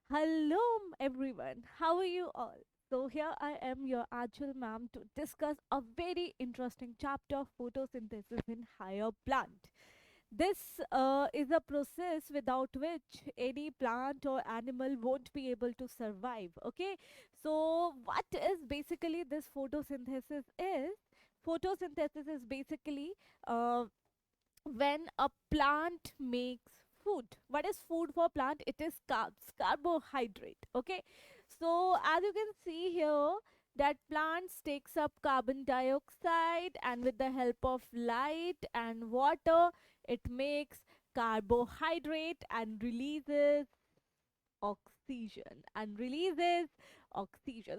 Hello, everyone. How are you all? So, here I am, your actual ma'am, to discuss a very interesting chapter of photosynthesis in higher plant. This is a process without which any plant or animal won't be able to survive. Okay, so what is basically this photosynthesis is? Photosynthesis is basically uh, when a plant makes food. What is food for plant? It is carbs, carbohydrate. Okay, so as you can see here, that plants takes up carbon dioxide, and with the help of light and water it makes carbohydrate and releases oxygen.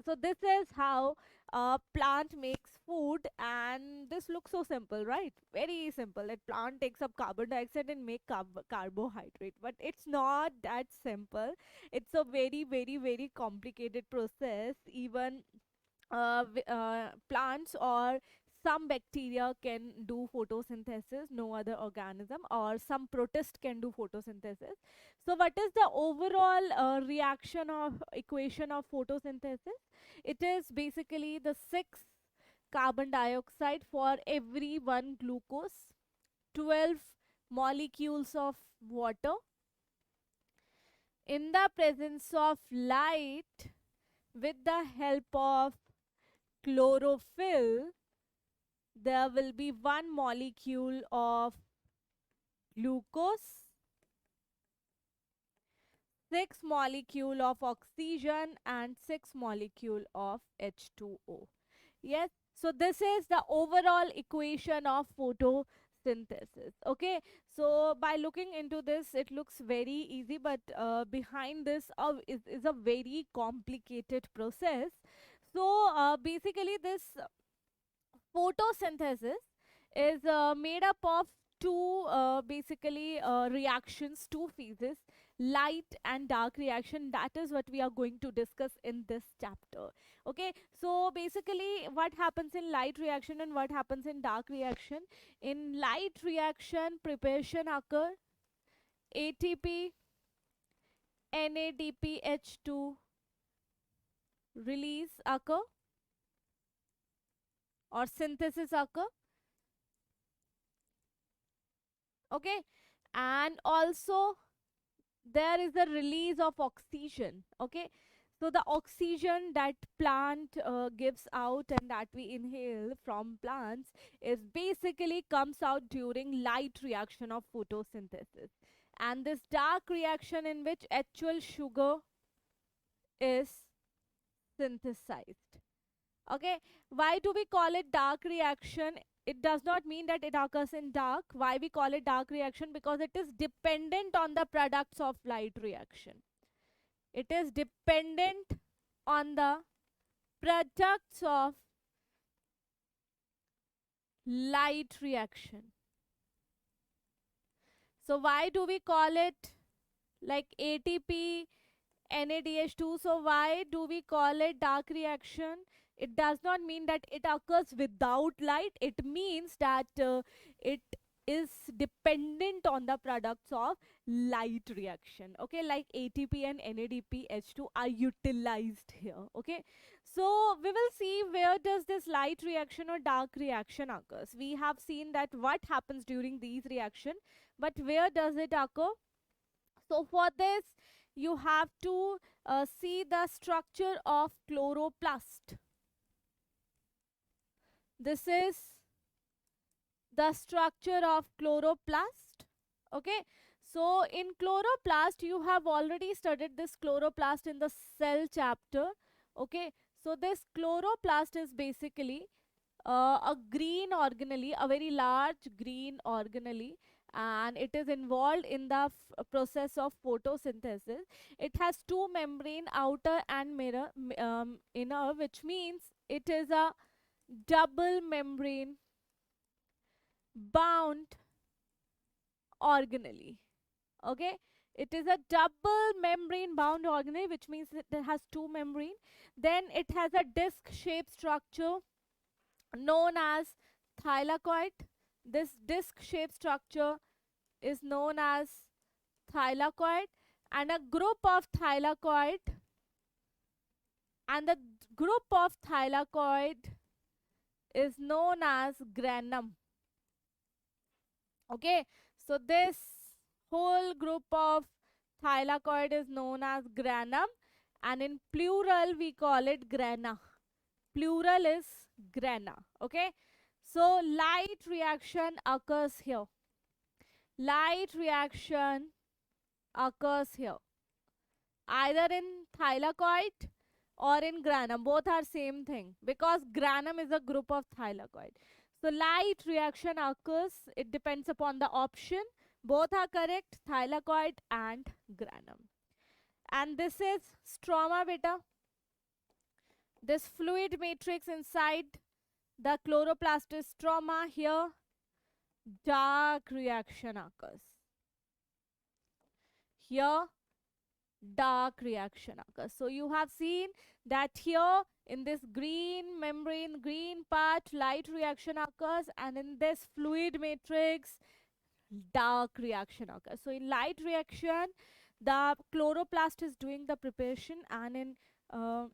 So this is how a plant makes food, and this looks so simple, right? Very simple. That plant takes up carbon dioxide and make carbohydrate, but it's not that simple. It's a very, very, very complicated process. Even plants or some bacteria can do photosynthesis, no other organism, or some protist can do photosynthesis. So what is the overall reaction of equation of photosynthesis? It is basically the 6 carbon dioxide for every 1 glucose, 12 molecules of water in the presence of light with the help of chlorophyll. There will be 1 molecule of glucose, 6 molecule of oxygen, and 6 molecule of H2O. Yes, so this is the overall equation of photosynthesis. Okay, so by looking into this it looks very easy, but behind this is a very complicated process. So basically this photosynthesis is made up of two basically reactions, two phases, light and dark reaction. That is what we are going to discuss in this chapter. Okay, so basically what happens in light reaction and what happens in dark reaction? In light reaction, preparation occur, ATP, NADPH2 release occur, or synthesis occur. Okay, and also there is a release of oxygen. Okay, so the oxygen that plant gives out and that we inhale from plants is basically comes out during light reaction of photosynthesis, and this dark reaction in which actual sugar is synthesized. Okay, why do we call it dark reaction? It does not mean that it occurs in dark. Why we call it dark reaction? Because it is dependent on the products of light reaction. It is dependent on the products of light reaction. So why do we call it like ATP, NADH2? So why do we call it dark reaction? It does not mean that it occurs without light. It means that it is dependent on the products of light reaction. Okay, like ATP and NADPH2 are utilized here. Okay, so we will see where does this light reaction or dark reaction occurs. We have seen that what happens during these reaction, but where does it occur? So for this you have to see the structure of chloroplast. This is the structure of chloroplast. Okay, so in chloroplast you have already studied this chloroplast in the cell chapter. Okay, so this chloroplast is basically a green organelle, a very large green organelle, and it is involved in the process of photosynthesis. It has two membrane, outer and inner, which means it is a double membrane bound organelle. Okay, it is a double membrane bound organelle, which means it has two membrane. Then it has a disc shaped structure known as thylakoid. This disc shaped structure is known as thylakoid, and a group of thylakoid, and the group of thylakoid is known as granum. Okay, so this whole group of thylakoid is known as granum, and in plural we call it grana. Plural is grana. Okay, so light reaction occurs here. Light reaction occurs here, either in thylakoid or in granum. Both are same thing because granum is a group of thylakoid. So light reaction occurs. It depends upon the option. Both are correct, thylakoid and granum. And this is stroma beta. This fluid matrix inside the chloroplast is stroma. Here dark reaction occurs. Here dark reaction occurs. So you have seen that here in this green membrane, green part, light reaction occurs, and in this fluid matrix, dark reaction occurs. So in light reaction, the chloroplast is doing the preparation, and in uh,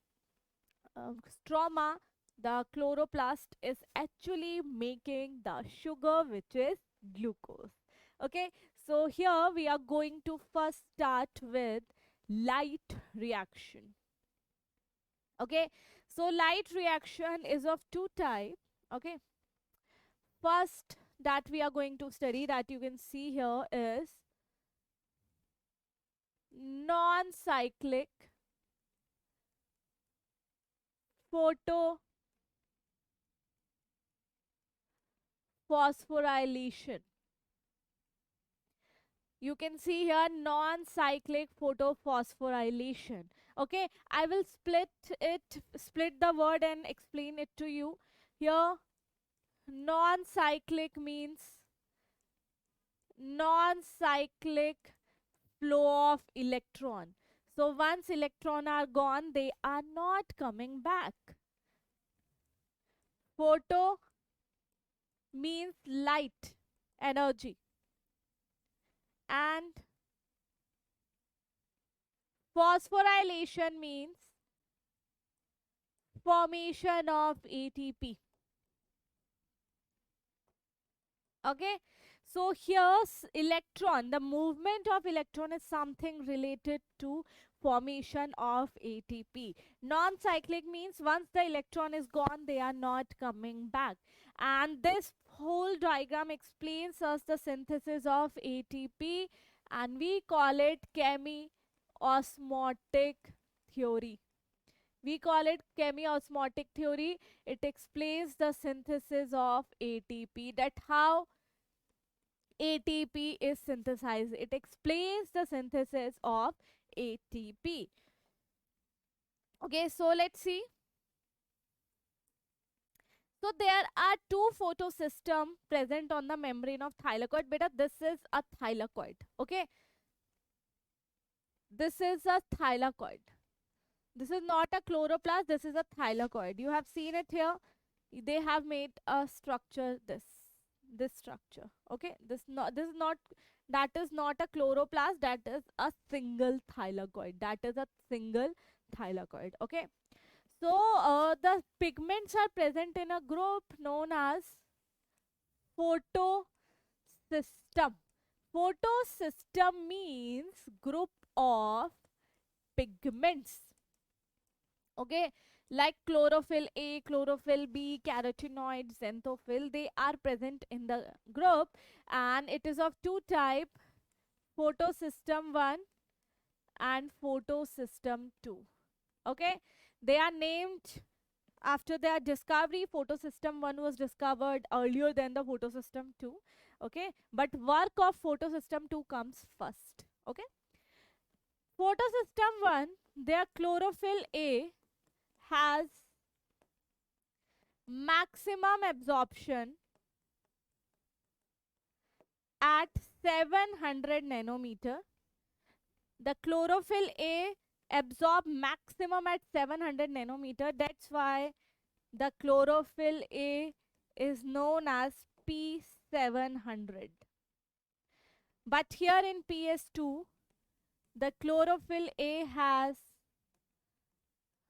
stroma, the chloroplast is actually making the sugar, which is glucose. Okay, so here we are going to first start with light reaction. Okay, so light reaction is of two type. Okay, first that we are going to study, that you can see here, is non-cyclic photophosphorylation. You can see here non-cyclic photophosphorylation. Okay, I will split the word and explain it to you. Here non-cyclic means non-cyclic flow of electron. So once electron are gone, they are not coming back. Photo means light, energy, and phosphorylation means formation of ATP. Okay, so here's electron, the movement of electron is something related to formation of ATP. Non-cyclic means once the electron is gone, they are not coming back. And this whole diagram explains us the synthesis of ATP, and we call it chemiosmotic theory. We call it chemiosmotic theory. It explains the synthesis of ATP, that how ATP is synthesized. It explains the synthesis of ATP. Okay, so let's see. So there are two photosystem present on the membrane of thylakoid. Beta, this is a thylakoid. Okay, this is a thylakoid. This is not a chloroplast. This is a thylakoid. You have seen it here. They have made a structure, this structure. Okay, this is not, that is not a chloroplast, that is a single thylakoid. That is a single thylakoid. Okay, so the pigments are present in a group known as photosystem. Photosystem means group of pigments. Okay, like chlorophyll A, chlorophyll B, carotenoid, xanthophyll, they are present in the group, and it is of two type, photosystem 1 and photosystem 2. Okay, they are named after their discovery. Photosystem 1 was discovered earlier than the photosystem 2. Okay, but work of photosystem 2 comes first. Okay, photosystem 1, their chlorophyll A has maximum absorption at 700 nanometer. The chlorophyll A absorb maximum at 700 nanometer. That's why the chlorophyll A is known as P700. But here in PS2, the chlorophyll A has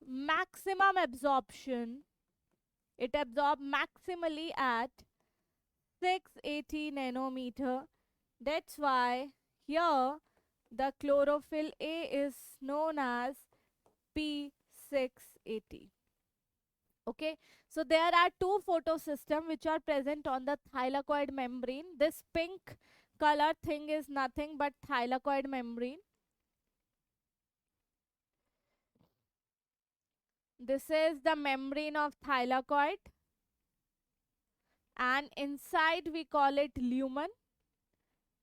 maximum absorption. It absorbs maximally at 680 nanometer. That's why here the chlorophyll A is known as P680. Okay, so there are two photosystems which are present on the thylakoid membrane. This pink color thing is nothing but thylakoid membrane. This is the membrane of thylakoid, and inside we call it lumen.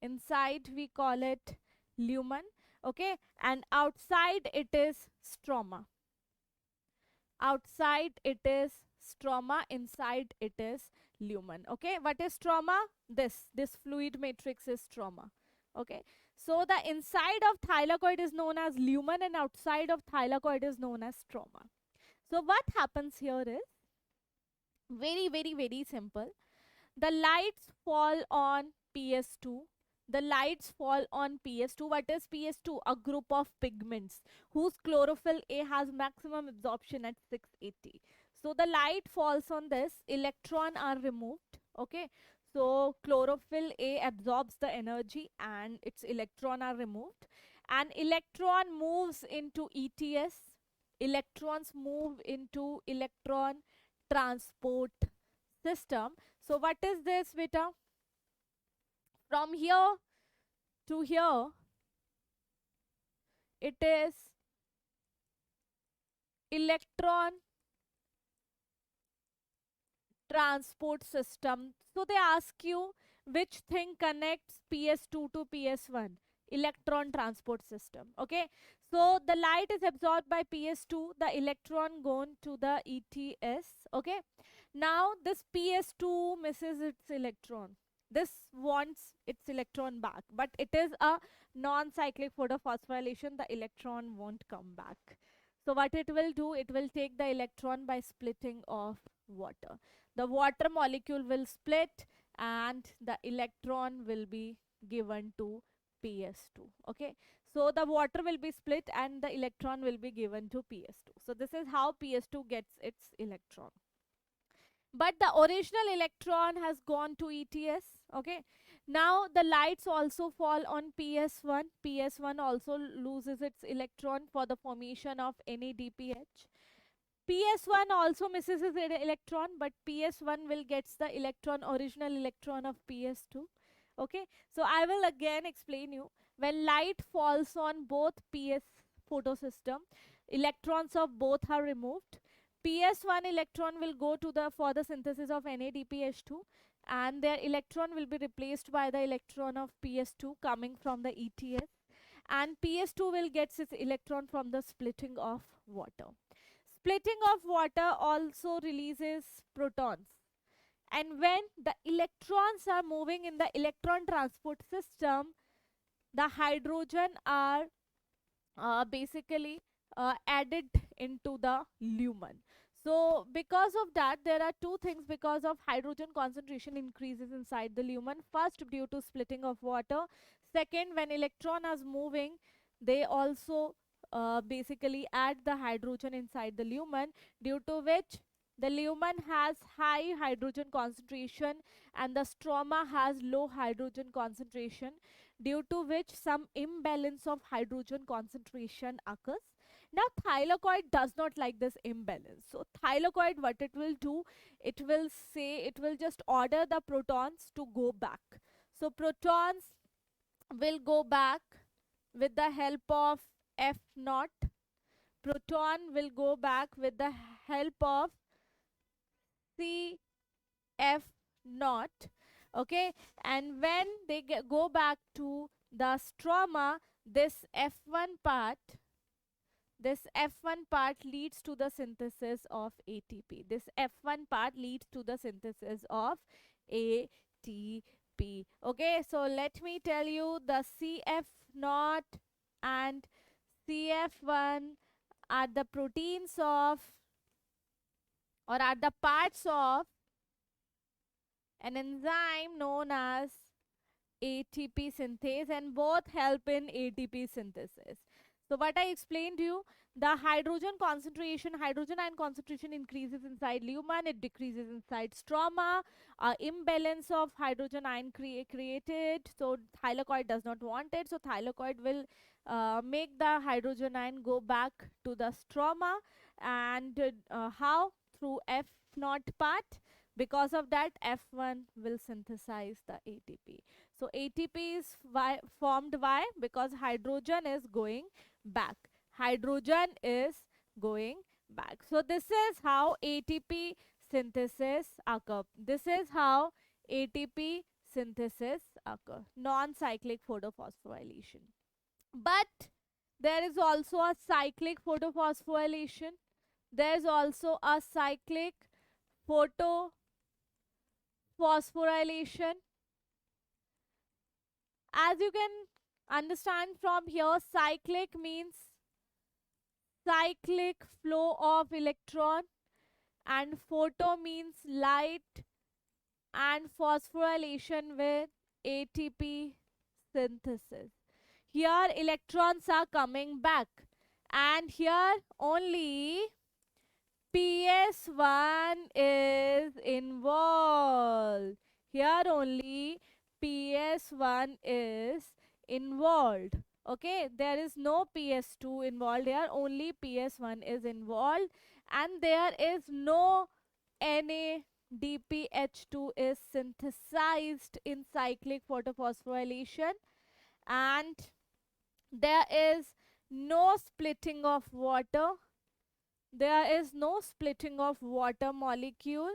Inside we call it lumen. Okay, and outside it is stroma. Outside it is stroma, inside it is lumen. Okay, what is stroma? This fluid matrix is stroma. Okay, so the inside of thylakoid is known as lumen and outside of thylakoid is known as stroma. So what happens here is very simple. The lights fall on PS2. The lights fall on PS2. What is PS2? A group of pigments whose chlorophyll A has maximum absorption at 680. So the light falls on this, electron are removed. Okay. So chlorophyll A absorbs the energy and its electron are removed. And electron moves into ETS. Electrons move into electron transport system. So what is this, beta? From here to here, it is electron transport system. So they ask you which thing connects PS2 to PS1. Electron transport system. Okay, so the light is absorbed by PS2, the electron gone to the ETS. Okay, now this PS2 misses its electron. This wants its electron back, but it is a non-cyclic photophosphorylation. The electron won't come back. So what it will do, it will take the electron by splitting of water. The water molecule will split and the electron will be given to PS2. Okay, so the water will be split and the electron will be given to PS2. So this is how PS2 gets its electron, but the original electron has gone to ETS. Okay, now the lights also fall on PS1. PS1 also loses its electron for the formation of NADPH. PS1 also misses its electron, but PS1 will gets the electron, original electron of PS2. Okay, so I will again explain you. When light falls on both PS photosystem, electrons of both are removed. PS1 electron will go to the for the synthesis of NADPH2, and their electron will be replaced by the electron of PS2 coming from the ETS, and PS2 will get its electron from the splitting of water. Splitting of water also releases protons. And when the electrons are moving in the electron transport system, the hydrogen are basically added into the lumen. So because of that, there are two things. Because of hydrogen concentration increases inside the lumen, first due to splitting of water, second when electron is moving, they also basically add the hydrogen inside the lumen, due to which the lumen has high hydrogen concentration and the stroma has low hydrogen concentration, due to which some imbalance of hydrogen concentration occurs. Now, thylakoid does not like this imbalance. So, thylakoid, what it will do, it will say, it will just order the protons to go back. So, protons will go back with the help of F naught. Proton will go back with the help of CF naught. Okay, and when they go back to the stroma, this F1 part leads to the synthesis of ATP. This F1 part leads to the synthesis of ATP. Okay, so let me tell you, the CF naught and CF1 are the proteins of, or are the parts of, an enzyme known as ATP synthase, and both help in ATP synthesis. So what I explained to you, the hydrogen ion concentration increases inside lumen, it decreases inside stroma. Imbalance of hydrogen ion created, so thylakoid does not want it, so thylakoid will make the hydrogen ion go back to the stroma. And how? Through F naught part. Because of that, F1 will synthesize the ATP. So ATP is formed why? Because hydrogen is going back. Hydrogen is going back. So this is how ATP synthesis occur. This is how ATP synthesis occur. Non-cyclic photophosphorylation. But there is also a cyclic photophosphorylation. There is also a cyclic photophosphorylation. As you can understand from here, cyclic means cyclic flow of electron, and photo means light, and phosphorylation with ATP synthesis. Here electrons are coming back, and here only PS1 is involved. Here only PS1 is involved. Okay, there is no PS2 involved here, only PS1 is involved, and there is no NADPH2 is synthesized in cyclic photophosphorylation, and there is no splitting of water. There is no splitting of water molecule,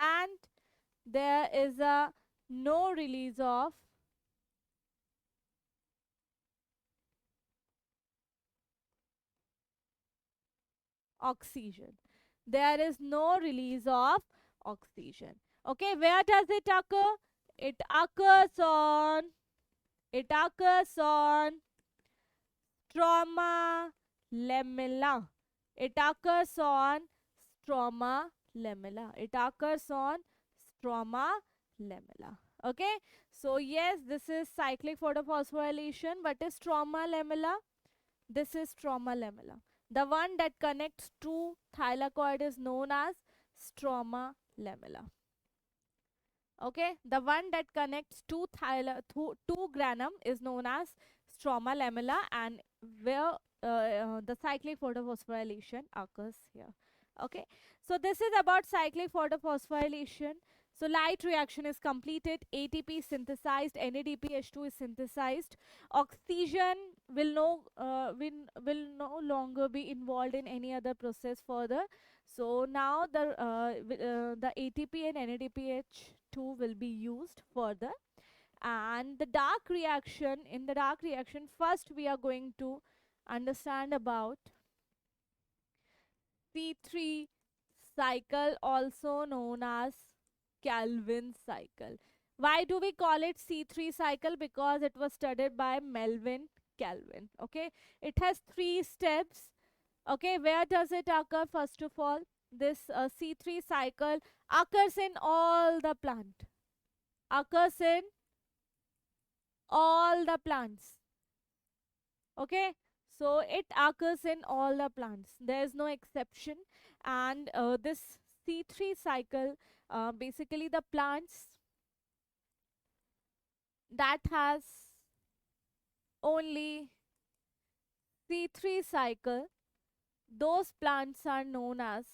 and there is a no release of oxygen. There is no release of oxygen. Okay, where does it occur? It occurs on it occurs on stroma lamella. It occurs on stroma lamella. It occurs on stroma lamella. Okay, so yes, this is cyclic photophosphorylation. What is stroma lamella? This is stroma lamella. The one that connects to thylakoid is known as stroma lamella. Okay, the one that connects to granum is known as stroma lamella, and where the cyclic photophosphorylation occurs here. Okay, so this is about cyclic photophosphorylation. So light reaction is completed, ATP synthesized, NADPH2 is synthesized, oxygen will no longer be involved in any other process further. So now the ATP and NADPH2 will be used further. And the dark reaction, in the dark reaction, first we are going to understand about C3 cycle, also known as Calvin cycle. Why do we call it C3 cycle? Because it was studied by Melvin Calvin. Okay, it has 3 steps. Okay, where does it occur? First of all, this C3 cycle occurs in all the plant. Occurs in all the plants. Okay, so it occurs in all the plants. There is no exception. And this C3 cycle, basically the plants that has only C3 cycle, those plants are known as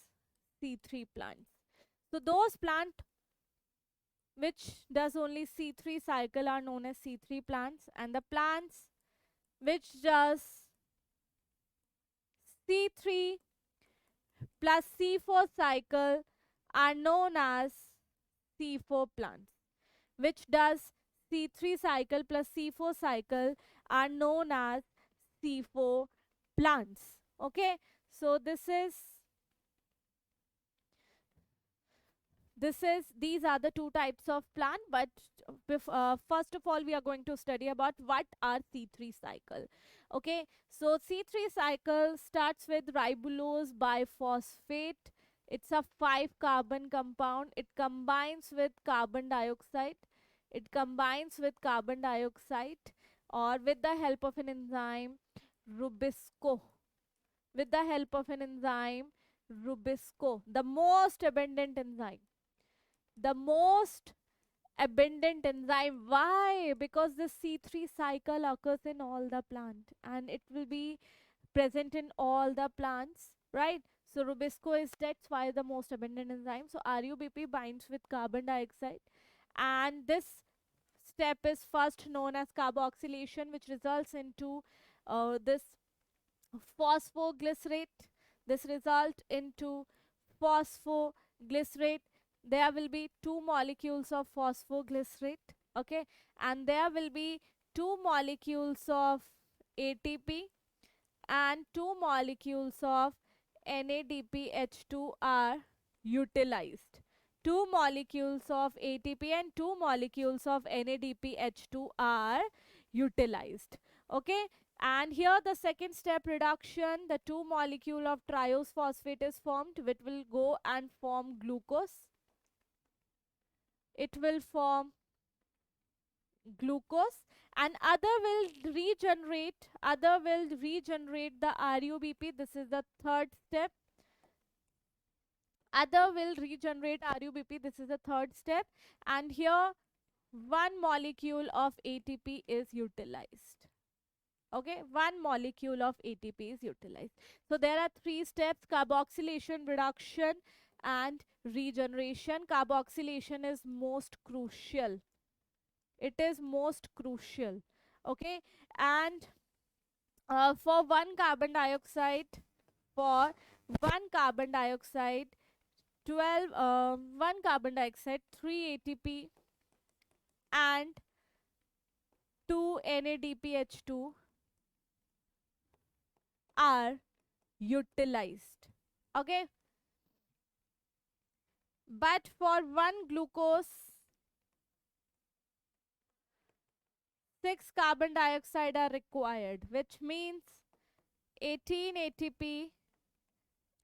C3 plants. So those plants which does only C3 cycle are known as C3 plants, and the plants which does C3 plus C4 cycle are known as C4 plants, which does C3 cycle plus C4 cycle are known as C4 plants. Okay, so these are the 2 types of plant. But first of all, we are going to study about what are C3 cycle. Okay, so C3 cycle starts with ribulose biphosphate. It's a 5 carbon compound. It combines with carbon dioxide. It combines with carbon dioxide or with the help of an enzyme rubisco. With the help of an enzyme rubisco, the most abundant enzyme. The most abundant enzyme. Why? Because the C3 cycle occurs in all the plant and it will be present in all the plants, right? So rubisco is that's why the most abundant enzyme. So RUBP binds with carbon dioxide, and this step is first known as carboxylation, which results into this phosphoglycerate. This result into phosphoglycerate. There will be two molecules of phosphoglycerate, okay, and there will be two molecules of ATP and two molecules of NADPH2 are utilized. Two molecules of ATP and two molecules of NADPH2 are utilized. Okay, and here the second step reduction, the two molecule of triose phosphate is formed, which will go and form glucose. It will form glucose, and other will regenerate the RUBP. This is the third step. Other will regenerate RUBP. This is the third step, and here one molecule of ATP is utilized. Okay, one molecule of ATP is utilized. So there are three steps: carboxylation, reduction, and regeneration. Carboxylation is most crucial. It is most crucial. Okay, and for for one carbon dioxide 12 1 carbon dioxide, 3 ATP and 2 NADPH2 are utilized. Okay, but for one glucose 6 carbon dioxide are required, which means 18 ATP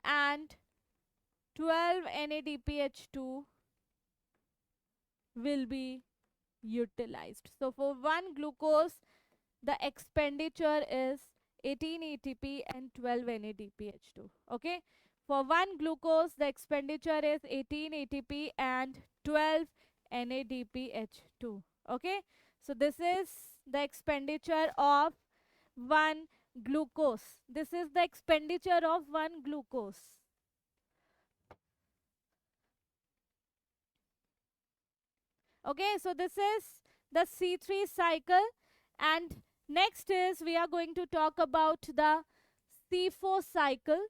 and 12 NADPH2 will be utilized. So for one glucose, the expenditure is 18 ATP and 12 NADPH2. Okay, for one glucose, the expenditure is 18 ATP and 12 NADPH2. Okay, so this is the expenditure of one glucose. This is the expenditure of one glucose. Okay, so this is the C3 cycle, and next is we are going to talk about the C4 cycle.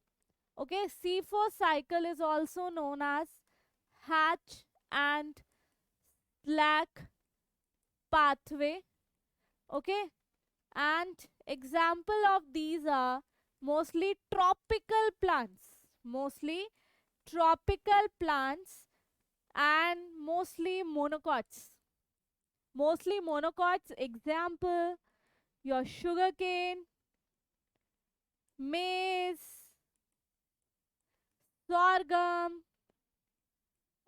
Okay, C4 cycle is also known as hatch and slack pathway. Okay, and example of these are mostly tropical plants, mostly tropical plants, and mostly monocots. Mostly monocots, example, your sugarcane, maize, sorghum.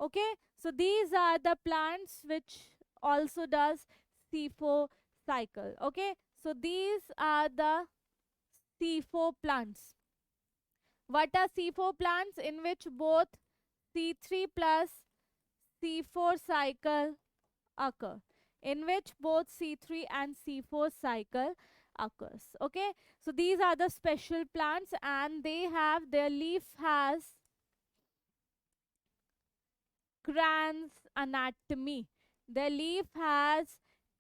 Okay, so these are the plants which also does C4 cycle. Okay, so these are the C4 plants. What are C4 plants? In which both C3 plus C4 cycle occur, in which both C3 and C4 cycle occurs. Okay, so these are the special plants, and they have their leaf has crans anatomy. The leaf has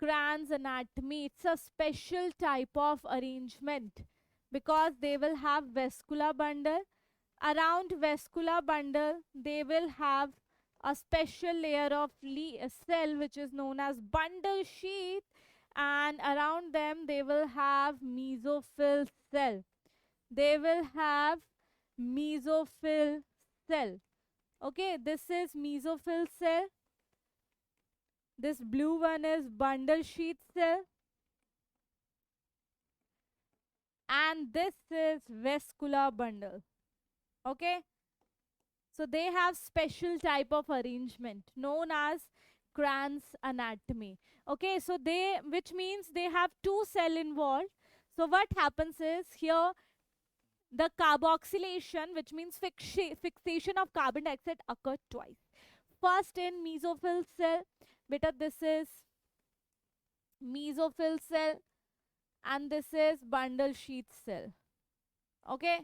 crans anatomy. It's a special type of arrangement because they will have vascular bundle. Around vascular bundle, they will have a special layer of cell which is known as bundle sheath, and around them they will have mesophyll cell. They will have mesophyll cell. Okay, this is mesophyll cell. This blue one is bundle sheath cell. And this is vascular bundle. Okay, so they have special type of arrangement known as Kranz anatomy. Okay, so they, which means they have two cell involved. So what happens is here the carboxylation, which means fixation of carbon dioxide, occur twice. First in mesophyll cell, beta this is mesophyll cell and this is bundle sheath cell. Okay,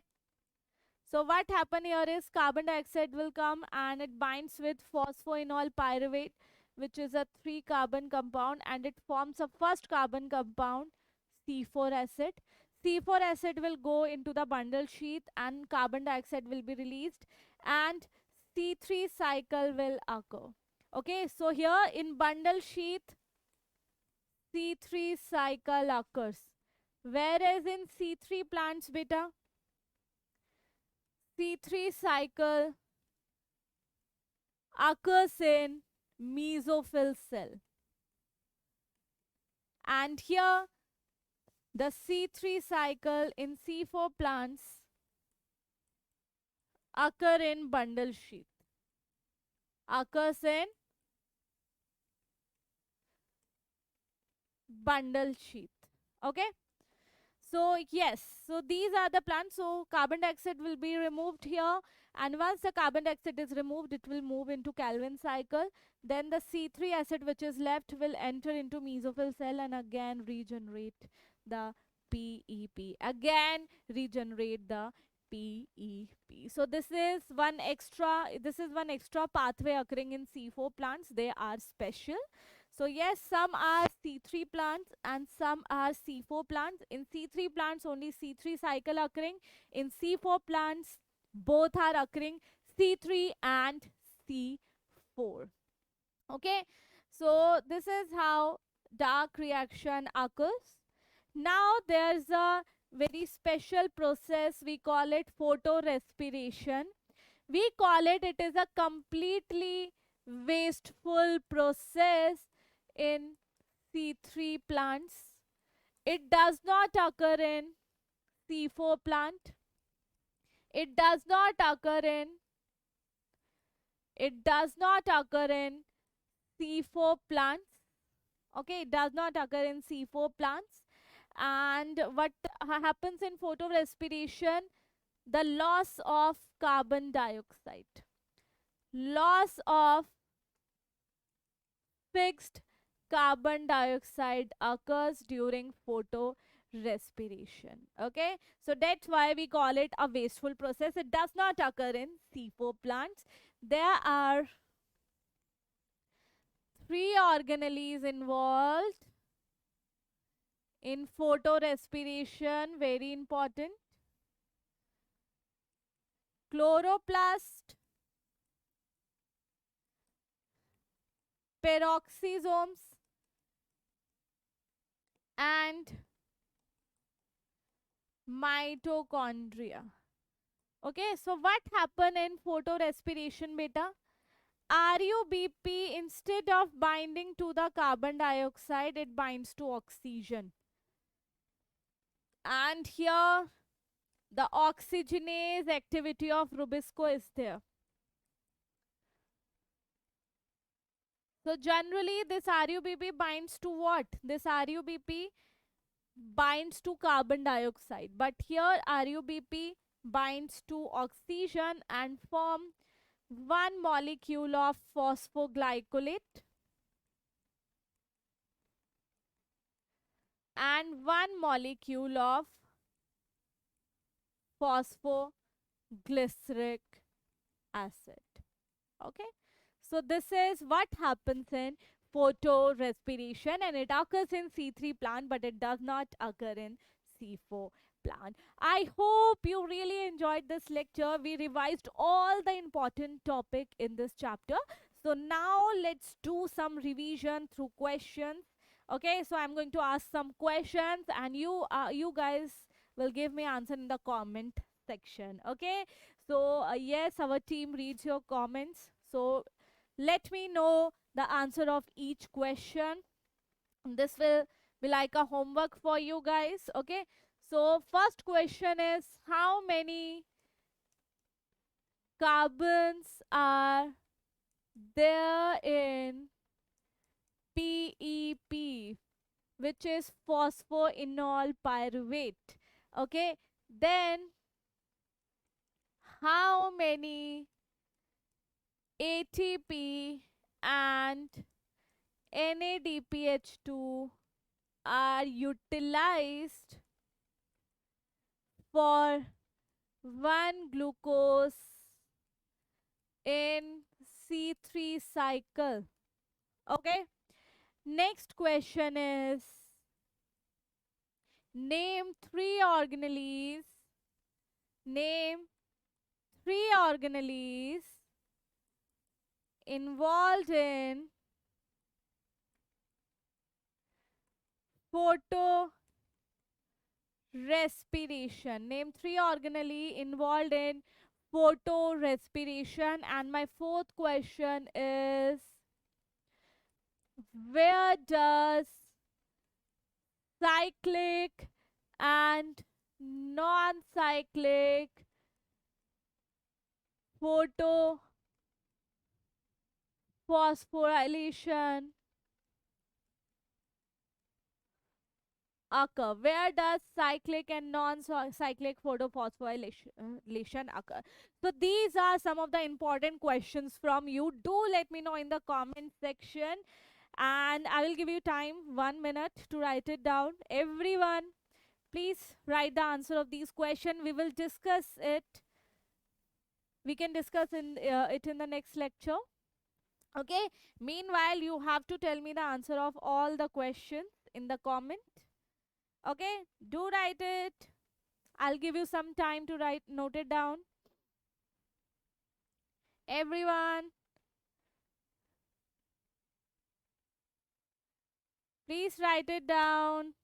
so what happen here is carbon dioxide will come and it binds with phosphoenol pyruvate, which is a 3 carbon compound, and it forms a first carbon compound, C4 acid. C4 acid will go into the bundle sheath and carbon dioxide will be released and C3 cycle will occur. Okay, so here in bundle sheath C3 cycle occurs. Whereas in C3 plants, beta, C3 cycle occurs in mesophyll cell. And here the C3 cycle in C4 plants occur in bundle sheath. Occurs in bundle sheath. Okay. So yes, so these are the plants. So carbon dioxide will be removed here, and once the carbon dioxide is removed, it will move into Calvin cycle. Then the C3 acid which is left will enter into mesophyll cell and again regenerate the PEP. Again regenerate the PEP. So this is one extra. This is one extra pathway occurring in C4 plants. They are special. So yes, some are C3 plants and some are C4 plants. In C3 plants, only C3 cycle occurring. In C4 plants, both are occurring, C3 and C4. Okay, so this is how dark reaction occurs. Now there's a very special process, we call it photorespiration. We call it, it is a completely wasteful process in C3 plants. It does not occur in C4 plant. It does not occur in C4 plants. Okay, it does not occur in C4 plants. And what happens in photorespiration? The loss of carbon dioxide, loss of fixed carbon dioxide occurs during photorespiration. Okay, so that's why we call it a wasteful process. It does not occur in C4 plants. There are 3 organelles involved in photorespiration, very important: chloroplast, peroxisomes, and mitochondria. Okay, so what happen in photorespiration, beta? RUBP, instead of binding to the carbon dioxide, it binds to oxygen. And here the oxygenase activity of Rubisco is there. So generally this RUBP binds to what? This RUBP binds to carbon dioxide, but here RUBP binds to oxygen and form one molecule of phosphoglycolate and one molecule of phosphoglyceric acid. Okay, so this is what happens in photorespiration, and it occurs in C3 plant but it does not occur in C4 plant. I hope you really enjoyed this lecture. We revised all the important topic in this chapter. So now let's do some revision through questions. Okay, so I'm going to ask some questions and you guys will give me answer in the comment section. Okay, so yes, our team reads your comments, so let me know the answer of each question. This will be like a homework for you guys. Okay, so first question is, how many carbons are there in PEP, which is phosphoenol pyruvate. Okay, then how many ATP and NADPH2 are utilized for one glucose in C3 cycle? Okay, next question is, name three organelles, name three organelles involved in photorespiration. Name three organelles involved in photorespiration. And my fourth question is, where does cyclic and non-cyclic photophosphorylation occur? Where does cyclic and non-cyclic photophosphorylation occur? So these are some of the important questions from you. Do let me know in the comment section, and I will give you time 1 minute to write it down. Everyone, please write the answer of these questions. We will discuss it. We can discuss it in the next lecture. Okay. Meanwhile, you have to tell me the answer of all the questions in the comment. Okay, do write it. I'll give you some time to note it down. Everyone, please write it down.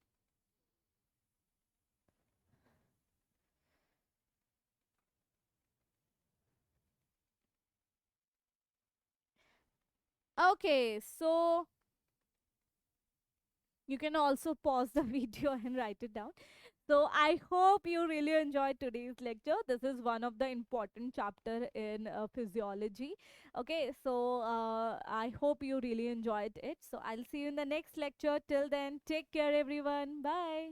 Okay, so you can also pause the video and write it down. So I hope you really enjoyed today's lecture. This is one of the important chapter in physiology. Okay, so I hope you really enjoyed it. So I'll see you in the next lecture. Till then, take care everyone. Bye.